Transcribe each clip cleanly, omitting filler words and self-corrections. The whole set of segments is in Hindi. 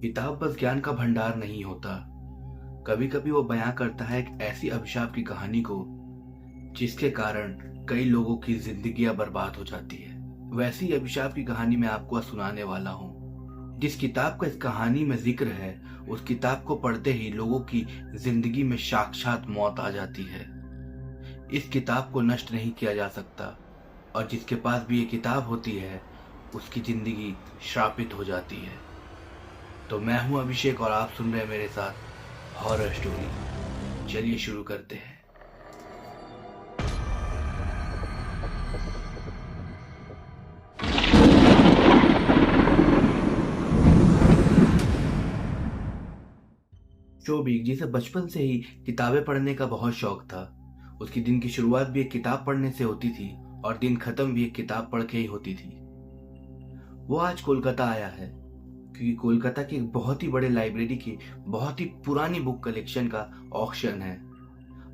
किताब बस ज्ञान का भंडार नहीं होता। कभी कभी वो बयां करता है एक ऐसी अभिशाप की कहानी को जिसके कारण कई लोगों की जिंदगियां बर्बाद हो जाती है। वैसी अभिशाप की कहानी मैं आपको आज सुनाने वाला हूँ। जिस किताब का इस कहानी में जिक्र है, उस किताब को पढ़ते ही लोगों की जिंदगी में साक्षात मौत आ जाती है। इस किताब को नष्ट नहीं किया जा सकता और जिसके पास भी ये किताब होती है उसकी जिंदगी श्रापित हो जाती है। तो मैं हूं अभिषेक और आप सुन रहे हैं मेरे साथ हॉरर स्टोरी। चलिए शुरू करते हैं। शोभिक, जिसे बचपन से ही किताबें पढ़ने का बहुत शौक था, उसकी दिन की शुरुआत भी एक किताब पढ़ने से होती थी और दिन खत्म भी एक किताब पढ़ के ही होती थी। वो आज कोलकाता आया है क्योंकि कोलकाता की एक बहुत ही बड़े लाइब्रेरी की बहुत ही पुरानी बुक कलेक्शन का ऑक्शन है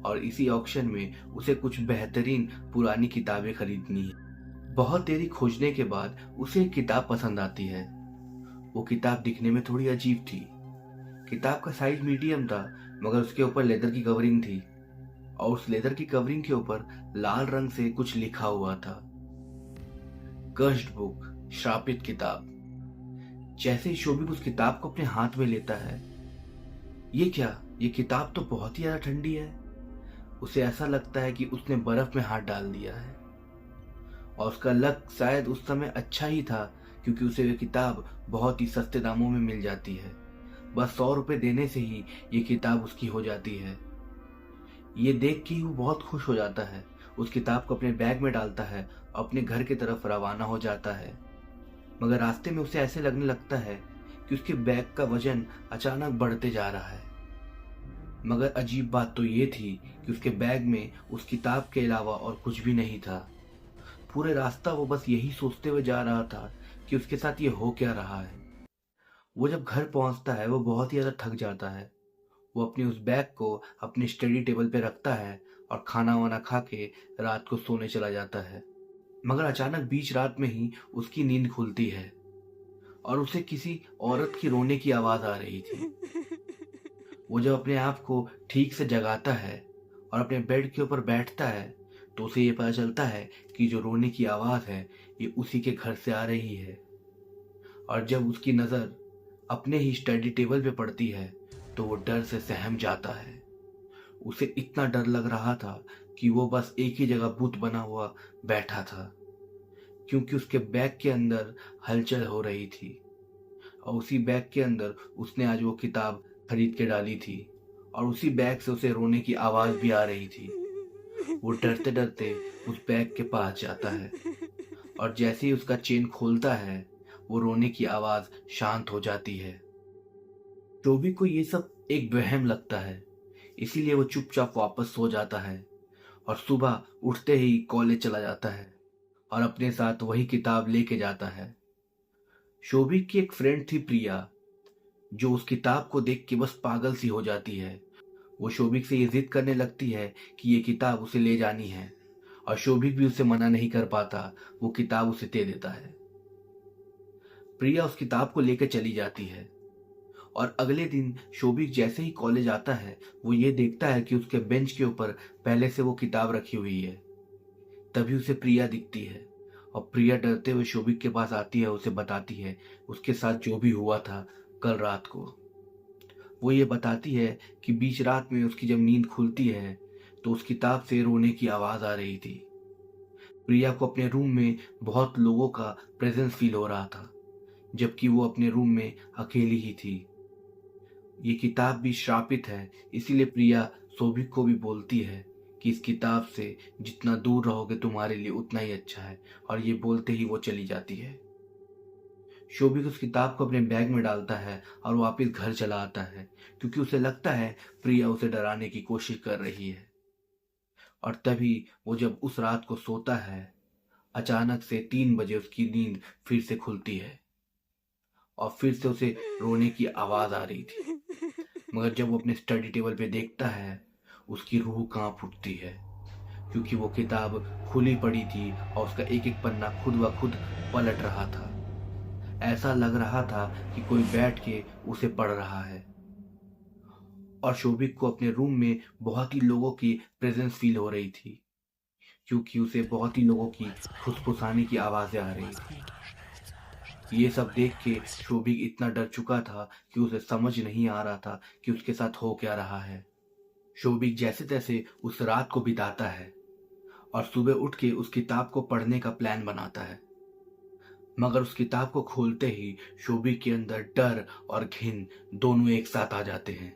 और इसी ऑक्शन में उसे कुछ बेहतरीन पुरानी किताबें खरीदनी है। बहुत देरी खोजने के बाद उसे एक किताब पसंद आती है। वो किताब दिखने में थोड़ी अजीब थी। किताब का साइज मीडियम था, मगर उसके ऊपर लेदर की कवरिंग थी और उस लेदर की कवरिंग के ऊपर लाल रंग से कुछ लिखा हुआ था, कर्स्ड बुक, श्रापित किताब। जैसे ही शोभिक उस किताब को अपने हाथ में लेता है, ये क्या, ये किताब तो बहुत ही ज्यादा ठंडी है। उसे ऐसा लगता है कि उसने बर्फ में हाथ डाल दिया है और उसका लक शायद उस समय अच्छा ही था क्योंकि उसे ये किताब बहुत ही सस्ते दामों में मिल जाती है। बस 100 रुपए देने से ही ये किताब उसकी हो जाती है। ये देख के ही वो बहुत खुश हो जाता है। उस किताब को अपने बैग में डालता है, अपने घर की तरफ रवाना हो जाता है। मगर रास्ते में उसे ऐसे लगने लगता है कि उसके बैग का वजन अचानक बढ़ते जा रहा है। मगर अजीब बात तो ये थी कि उसके बैग में उस किताब के अलावा और कुछ भी नहीं था। पूरे रास्ता वो बस यही सोचते हुए जा रहा था कि उसके साथ ये हो क्या रहा है। वो जब घर पहुंचता है वो बहुत ही ज्यादा थक जाता है। वो अपने उस बैग को अपने स्टडी टेबल पे रखता है और खाना वाना खा के रात को सोने चला जाता है। मगर अचानक बीच रात में ही उसकी नींद खुलती है और उसे किसी औरत की रोने की आवाज आ रही थी। वो जब अपने आप को ठीक से जगाता है और अपने बेड के ऊपर बैठता है तो उसे ये पता चलता है कि जो रोने की आवाज है ये उसी के घर से आ रही है। और जब उसकी नजर अपने ही स्टडी टेबल पे पड़ती है तो वो डर से सहम जाता है। उसे इतना डर लग रहा था कि वो बस एक ही जगह भूत बना हुआ बैठा था क्योंकि उसके बैग के अंदर हलचल हो रही थी और उसी बैग के अंदर उसने आज वो किताब खरीद के डाली थी और उसी बैग से उसे रोने की आवाज भी आ रही थी। वो डरते डरते उस बैग के पास जाता है और जैसे ही उसका चेन खोलता है वो रोने की आवाज शांत हो जाती है। टोबी को ये सब एक वहम लगता है, इसीलिए वो चुपचाप वापस सो जाता है और सुबह उठते ही कॉलेज चला जाता है और अपने साथ वही किताब लेके जाता है। शोभिक की एक फ्रेंड थी प्रिया, जो उस किताब को देख के बस पागल सी हो जाती है। वो शोभिक से ये जिद करने लगती है कि ये किताब उसे ले जानी है और शोभिक भी उसे मना नहीं कर पाता। वो किताब उसे दे देता है। प्रिया उस किताब को लेकर चली जाती है और अगले दिन शोभिक जैसे ही कॉलेज आता है वो ये देखता है कि उसके बेंच के ऊपर पहले से वो किताब रखी हुई है। तभी उसे प्रिया दिखती है और प्रिया डरते हुए शोभिक के पास आती है, उसे बताती है उसके साथ जो भी हुआ था कल रात को। वो ये बताती है कि बीच रात में उसकी जब नींद खुलती है तो उस किताब से रोने की आवाज आ रही थी। प्रिया को अपने रूम में बहुत लोगों का प्रेजेंस फील हो रहा था जबकि वो अपने रूम में अकेली ही थी। ये किताब भी श्रापित है, इसीलिए प्रिया शोभिक को भी बोलती है कि इस किताब से जितना दूर रहोगे तुम्हारे लिए उतना ही अच्छा है, और ये बोलते ही वो चली जाती है। शोभिक उस किताब को अपने बैग में डालता है और वापस घर चला आता है क्योंकि उसे लगता है प्रिया उसे डराने की कोशिश कर रही है। और तभी वो जब उस रात को सोता है, अचानक से 3 बजे उसकी नींद फिर से खुलती है और फिर से उसे रोने की आवाज आ रही थी। मगर जब वो अपने स्टडी टेबल पे देखता है, उसकी रूह कांप उठती है क्योंकि वो किताब खुली पड़ी थी और उसका एक एक पन्ना खुद ब खुद पलट रहा था। ऐसा लग रहा था कि कोई बैठ के उसे पढ़ रहा है। और शोभिक को अपने रूम में बहुत ही लोगों की प्रेजेंस फील हो रही थी, क्योंकि उसे बहुत ही लोगों की फुसफुसाने की आवाजें आ रही थी। ये सब देख के शोभिक इतना डर चुका था कि उसे समझ नहीं आ रहा था कि उसके साथ हो क्या रहा है। शोभिक जैसे तैसे उस रात को बिताता है और सुबह उठ के उस किताब को पढ़ने का प्लान बनाता है। मगर उस किताब को खोलते ही शोभिक के अंदर डर और घिन दोनों एक साथ आ जाते हैं,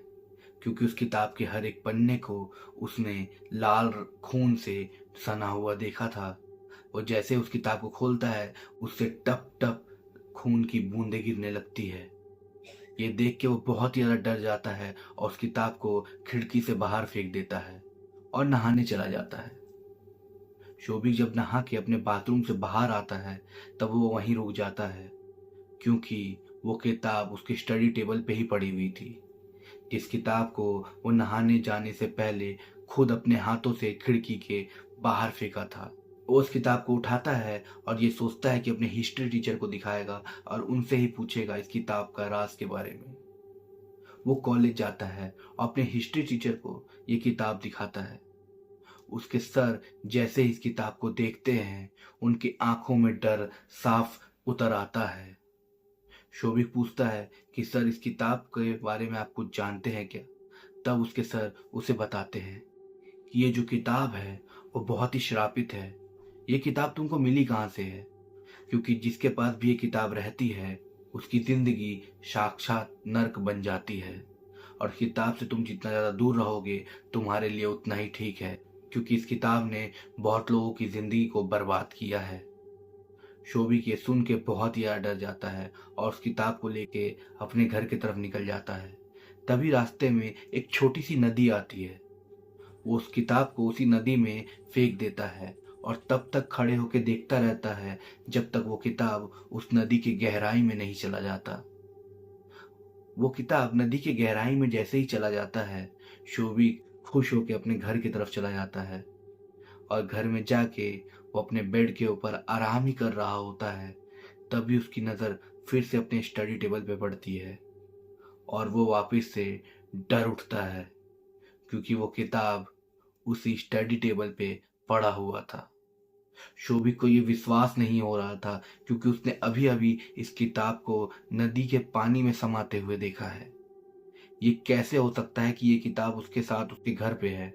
क्योंकि उस किताब के हर एक पन्ने को उसने लाल खून से सना हुआ देखा था। वो जैसे उस किताब को खोलता है, उससे टप टप खून की बूंदें गिरने लगती है। ये देख के वो बहुत ही ज्यादा डर जाता है और उस किताब को खिड़की से बाहर फेंक देता है और नहाने चला जाता है। शोभिक जब नहा के अपने बाथरूम से बाहर आता है, तब वो वहीं रुक जाता है, क्योंकि वो किताब उसकी स्टडी टेबल पे ही पड़ी हुई थी, जिस किताब को वो नहाने जाने से पहले खुद अपने हाथों से खिड़की के बाहर फेंका था। वो उस किताब को उठाता है और ये सोचता है कि अपने हिस्ट्री टीचर को दिखाएगा और उनसे ही पूछेगा इस किताब का राज के बारे में। वो कॉलेज जाता है और अपने हिस्ट्री टीचर को ये किताब दिखाता है। उसके सर जैसे इस किताब को देखते हैं, उनकी आंखों में डर साफ उतर आता है। शोभिक पूछता है कि सर, इस किताब के बारे में आप कुछ जानते हैं क्या? तब उसके सर उसे बताते हैं कि ये जो किताब है वो बहुत ही श्रापित है। ये किताब तुमको मिली कहाँ से है? क्योंकि जिसके पास भी ये किताब रहती है, उसकी जिंदगी साक्षात नर्क बन जाती है। और किताब से तुम जितना ज़्यादा दूर रहोगे, तुम्हारे लिए उतना ही ठीक है, क्योंकि इस किताब ने बहुत लोगों की जिंदगी को बर्बाद किया है। शोभिक ये सुन के बहुत ही ज्यादा डर जाता है और उस किताब को लेके अपने घर की तरफ निकल जाता है। तभी रास्ते में एक छोटी सी नदी आती है। वो उस किताब को उसी नदी में फेंक देता है और तब तक खड़े होकर देखता रहता है जब तक वो किताब उस नदी की गहराई में नहीं चला जाता। वो किताब नदी की गहराई में जैसे ही चला जाता है, शोभिक खुश होकर अपने घर की तरफ चला जाता है और घर में जाके वो अपने बेड के ऊपर आराम ही कर रहा होता है। तभी उसकी नज़र फिर से अपने स्टडी टेबल पे पड़ती है और वो वापस से डर उठता है, क्योंकि वो किताब उसी स्टडी टेबल पे पड़ा हुआ था। शोभिक को ये विश्वास नहीं हो रहा था, क्योंकि उसने अभी अभी इस किताब को नदी के पानी में समाते हुए देखा है। ये कैसे हो सकता है कि ये किताब उसके साथ उसके घर पे है?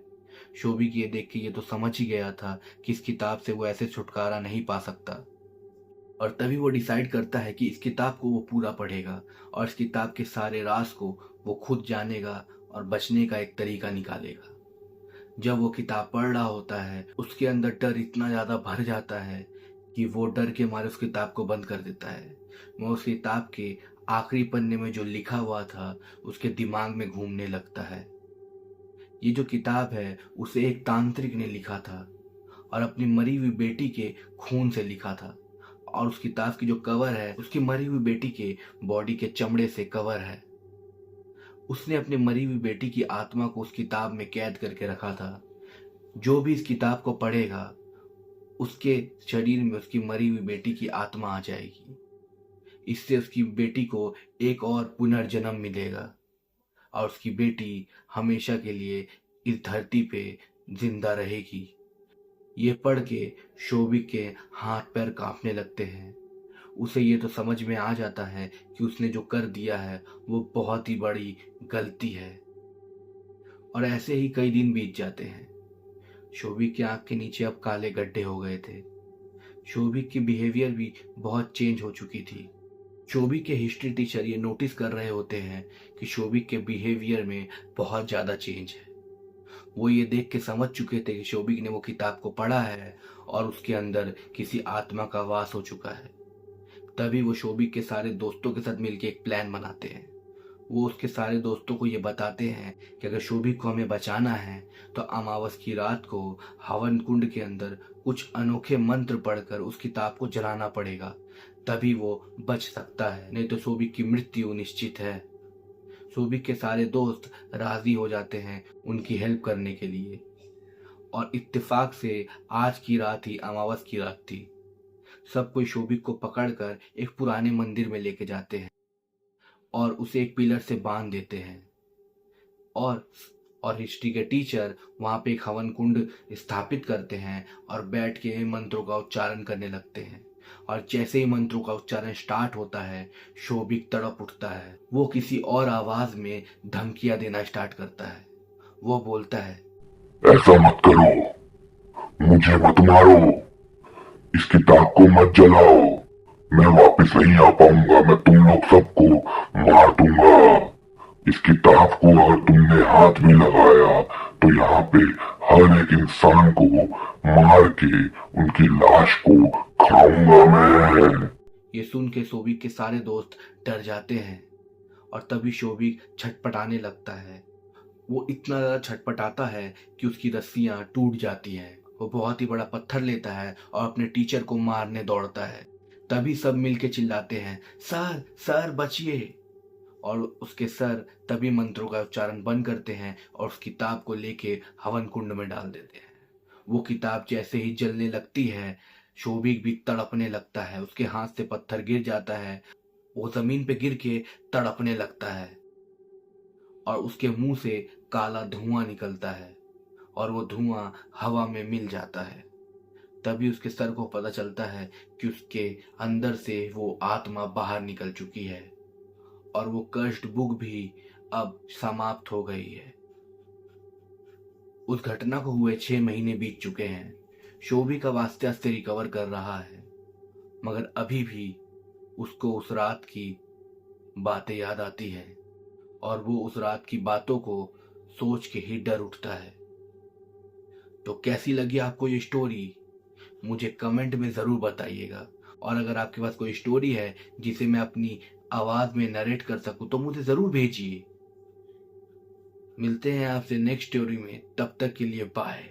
शोभिक ये देख के ये तो समझ ही गया था कि इस किताब से वो ऐसे छुटकारा नहीं पा सकता। और तभी वो डिसाइड करता है कि इस किताब को वो पूरा पढ़ेगा और इस किताब के सारे राज को वो खुद जानेगा और बचने का एक तरीका निकालेगा। जब वो किताब पढ़ रहा होता है, उसके अंदर डर इतना ज़्यादा भर जाता है कि वो डर के मारे उस किताब को बंद कर देता है। वो उस किताब के आखिरी पन्ने में जो लिखा हुआ था उसके दिमाग में घूमने लगता है। ये जो किताब है उसे एक तांत्रिक ने लिखा था और अपनी मरी हुई बेटी के खून से लिखा था। और उस किताब की जो कवर है उसकी मरी हुई बेटी के बॉडी के चमड़े से कवर है। उसने अपनी मरी हुई बेटी की आत्मा को उस किताब में कैद करके रखा था। जो भी इस किताब को पढ़ेगा, उसके शरीर में उसकी मरी हुई बेटी की आत्मा आ जाएगी। इससे उसकी बेटी को एक और पुनर्जन्म मिलेगा और उसकी बेटी हमेशा के लिए इस धरती पे जिंदा रहेगी। ये पढ़ के शोभिक के हाथ पैर कांपने लगते हैं। उसे ये तो समझ में आ जाता है कि उसने जो कर दिया है वो बहुत ही बड़ी गलती है। और ऐसे ही कई दिन बीत जाते हैं। शोभिक की आंख के नीचे अब काले गड्ढे हो गए थे। शोभिक की बिहेवियर भी बहुत चेंज हो चुकी थी। शोभिक के हिस्ट्री टीचर ये नोटिस कर रहे होते हैं कि शोभिक के बिहेवियर में बहुत ज़्यादा चेंज है। वो ये देख के समझ चुके थे कि शोभिक ने वो किताब को पढ़ा है और उसके अंदर किसी आत्मा का वास हो चुका है। तभी वो शोभिक के सारे दोस्तों के साथ मिलकर एक प्लान बनाते हैं। वो उसके सारे दोस्तों को ये बताते हैं कि अगर शोभिक को हमें बचाना है तो अमावस की रात को हवन कुंड के अंदर कुछ अनोखे मंत्र पढ़कर उस किताब को जलाना पड़ेगा, तभी वो बच सकता है, नहीं तो शोभिक की मृत्यु निश्चित है। शोभिक के सारे दोस्त राजी हो जाते हैं उनकी हेल्प करने के लिए और इत्तेफाक से आज की रात ही अमावस की रात थी। सब कोई शोभिक को पकड़कर एक पुराने मंदिर में लेके जाते हैं और उसे एक पिलर से बांध देते हैं। और हिस्ट्री के टीचर वहां पे एक हवन कुंड स्थापित करते हैं और बैठ के मंत्रों का उच्चारण करने लगते हैं। और जैसे ही मंत्रों का उच्चारण स्टार्ट होता है, शोभिक तड़प उठता है। वो किसी और आवाज में धमकियां देना स्टार्ट करता है। वो बोलता है, ऐसा मत करो, मुझे मत मारो, इस किताब को मत जलाओ, मैं वापस नहीं आ पाऊंगा, मैं तुम लोग सबको मार दूंगा। इस किताब को अगर तुमने हाथ में लगाया तो यहाँ पे हर एक इंसान को मार के उनकी लाश को खाऊंगा मैं। ये सुन के शोभिक के सारे दोस्त डर जाते हैं और तभी शोभिक छटपटाने लगता है। वो इतना ज्यादा छटपटाता है कि उसकी रस्सियां टूट जाती हैं। वो बहुत ही बड़ा पत्थर लेता है और अपने टीचर को मारने दौड़ता है। तभी सब मिलके चिल्लाते हैं, सर सर बचिए। और उसके सर तभी मंत्रों का उच्चारण बंद करते हैं और उस किताब को लेके हवन कुंड में डाल देते हैं। वो किताब जैसे ही जलने लगती है, शोभिक भी तड़पने लगता है। उसके हाथ से पत्थर गिर जाता है, वो जमीन पे गिर के तड़पने लगता है और उसके मुंह से काला धुआं निकलता है और वो धुआं हवा में मिल जाता है। तभी उसके सर को पता चलता है कि उसके अंदर से वो आत्मा बाहर निकल चुकी है और वो कर्स्ड बुक भी अब समाप्त हो गई है। उस घटना को हुए 6 महीने बीत चुके हैं। शोभिक अब आस्ते आस्ते रिकवर कर रहा है, मगर अभी भी उसको उस रात की बातें याद आती हैं और वो उस रात की बातों को सोच के ही डर उठता है। तो कैसी लगी आपको ये स्टोरी, मुझे कमेंट में ज़रूर बताइएगा। और अगर आपके पास कोई स्टोरी है जिसे मैं अपनी आवाज़ में नरेट कर सकूं तो मुझे ज़रूर भेजिए। मिलते हैं आपसे नेक्स्ट स्टोरी में, तब तक के लिए बाय।